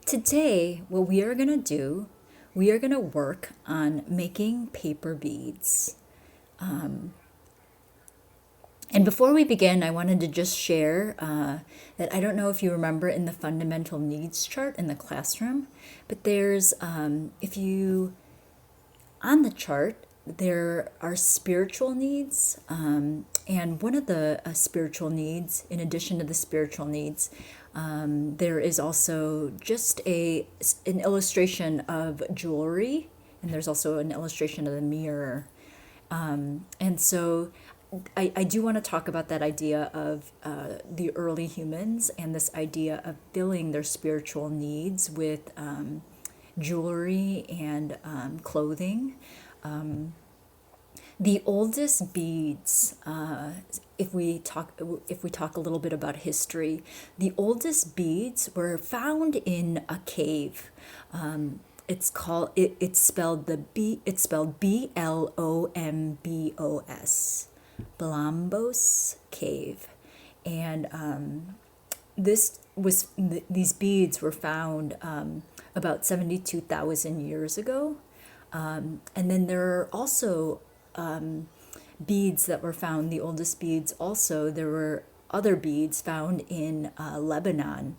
Today, what we are going to do, we are going to work on making paper beads. And before we begin, I wanted to just share that I don't know if you remember in the fundamental needs chart in the classroom, but there's, if you, on the chart, there are spiritual needs. And one of the spiritual needs, in addition to the spiritual needs, there is also just an illustration of jewelry, and there's also an illustration of the mirror. And so I do want to talk about that idea of the early humans and this idea of filling their spiritual needs with jewelry and clothing. The oldest beads, if we talk a little bit about history, the oldest beads were found in a cave. It's spelled Blombos, Blombos Cave, and these beads were found about 72,000 years ago. And then there are also beads that were found, the oldest beads also, there were other beads found in Lebanon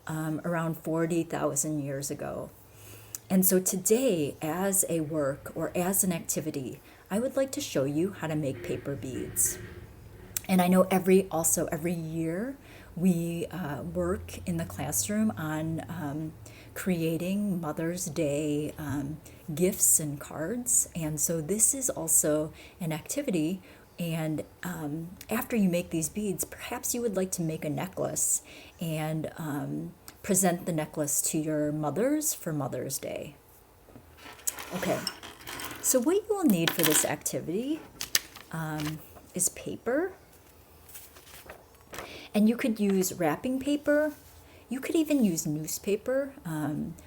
around 40,000 years ago. And so today, as a work or as an activity, I would like to show you how to make paper beads. And I know every year we work in the classroom on creating Mother's Day gifts and cards. And so this is also an activity. And after you make these beads, perhaps you would like to make a necklace and present the necklace to your mothers for Mother's Day. Okay, so what you will need for this activity is paper. And you could use wrapping paper. You could even use newspaper.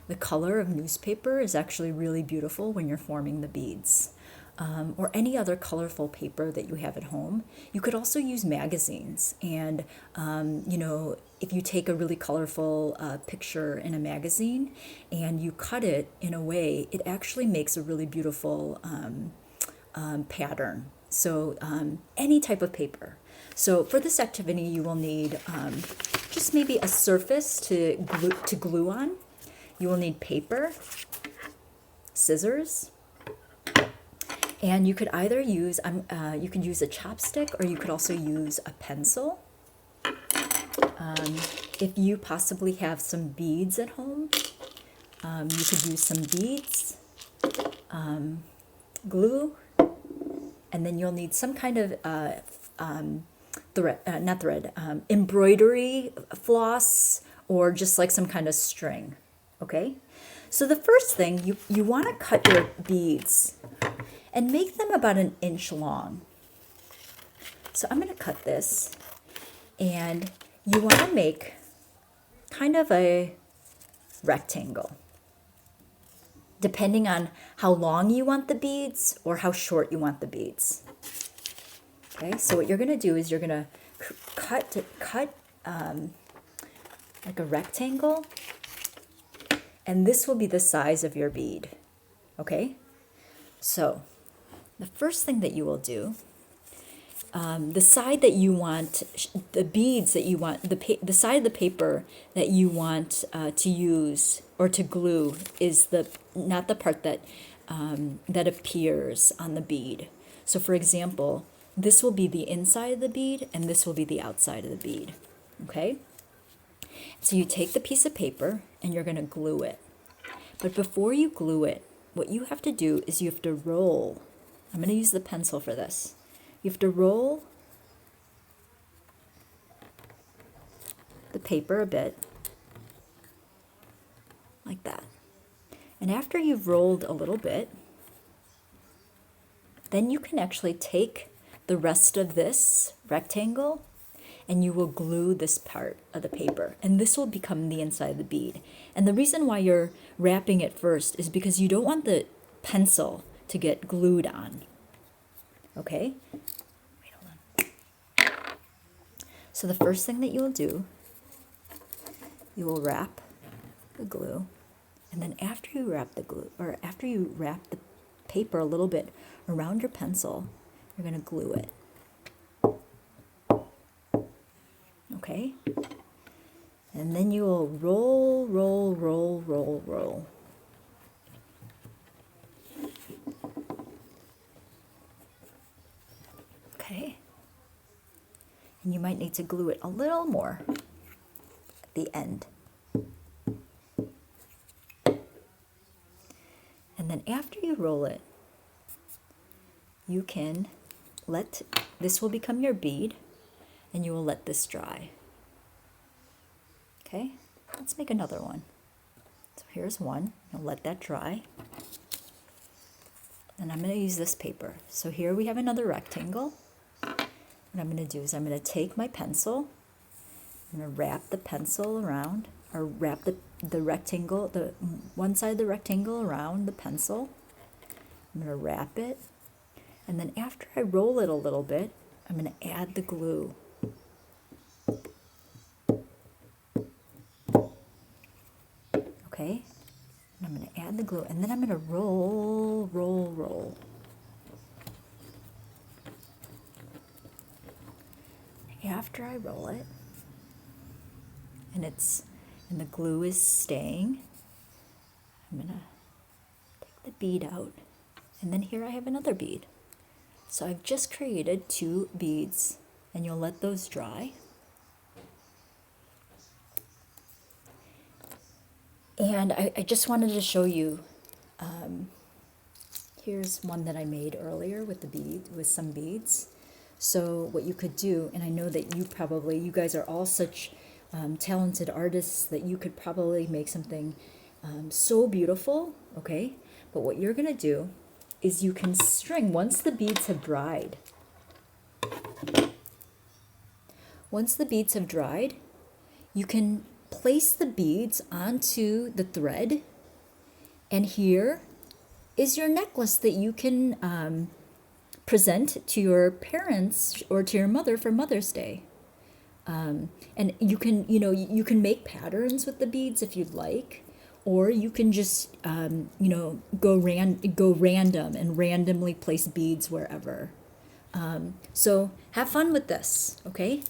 The color of newspaper is actually really beautiful when you're forming the beads. Or any other colorful paper that you have at home. You could also use magazines. And, if you take a really colorful picture in a magazine and you cut it in a way, it actually makes a really beautiful pattern. So any type of paper. So for this activity, you will need just maybe a surface to glue on. You will need paper, scissors, and you could either use you could use a chopstick or you could also use a pencil. If you possibly have some beads at home, you could use some beads, glue, and then you'll need some kind of embroidery floss or just like some kind of string. Okay, so the first thing you want to cut your beads and make them about 1 inch long. So I'm going to cut this, and you want to make kind of a rectangle, depending on how long you want the beads or how short you want the beads. Okay, so what you're going to do is you're going to cut like a rectangle, and this will be the size of your bead. Okay, so the first thing that you will do, the side that you want, the beads that you want, the side of the paper that you want to use or to glue is not the part that appears on the bead. So for example, this will be the inside of the bead and this will be the outside of the bead. Okay? So you take the piece of paper and you're going to glue it. But before you glue it, what you have to do is you have to roll. I'm going to use the pencil for this. You have to roll the paper a bit, like that. And after you've rolled a little bit, then you can actually take the rest of this rectangle and you will glue this part of the paper. And this will become the inside of the bead. And the reason why you're wrapping it first is because you don't want the pencil to get glued on. Okay? Wait, hold on. So the first thing that you will do, you will wrap the glue. And then after you wrap the glue, or after you wrap the paper a little bit around your pencil, you're going to glue it. Okay? And then you will roll, roll, roll, roll, roll. Okay? And you might need to glue it a little more at the end. And then after you roll it, you can this will become your bead, and you will let this dry. Okay, let's make another one. So here's one, I'll let that dry. And I'm going to use this paper. So here we have another rectangle. What I'm going to do is I'm going to take my pencil, I'm going to wrap the pencil around, or wrap the rectangle, the one side of the rectangle around the pencil. I'm going to wrap it, and then after I roll it a little bit, I'm going to add the glue. Okay, and I'm going to add the glue, and then I'm going to roll, roll, roll. After I roll it, and the glue is staying, I'm going to take the bead out, and then here I have another bead. So I've just created 2 beads, and you'll let those dry. And I just wanted to show you, here's one that I made earlier with some beads. So what you could do, and I know that you guys are all such talented artists that you could probably make something so beautiful, okay? But what you're gonna do is you can string, once the beads have dried, you can place the beads onto the thread, and here is your necklace that you can present to your parents or to your mother for Mother's Day. And you can make patterns with the beads if you'd like, or you can just go random and randomly place beads wherever. So have fun with this, okay?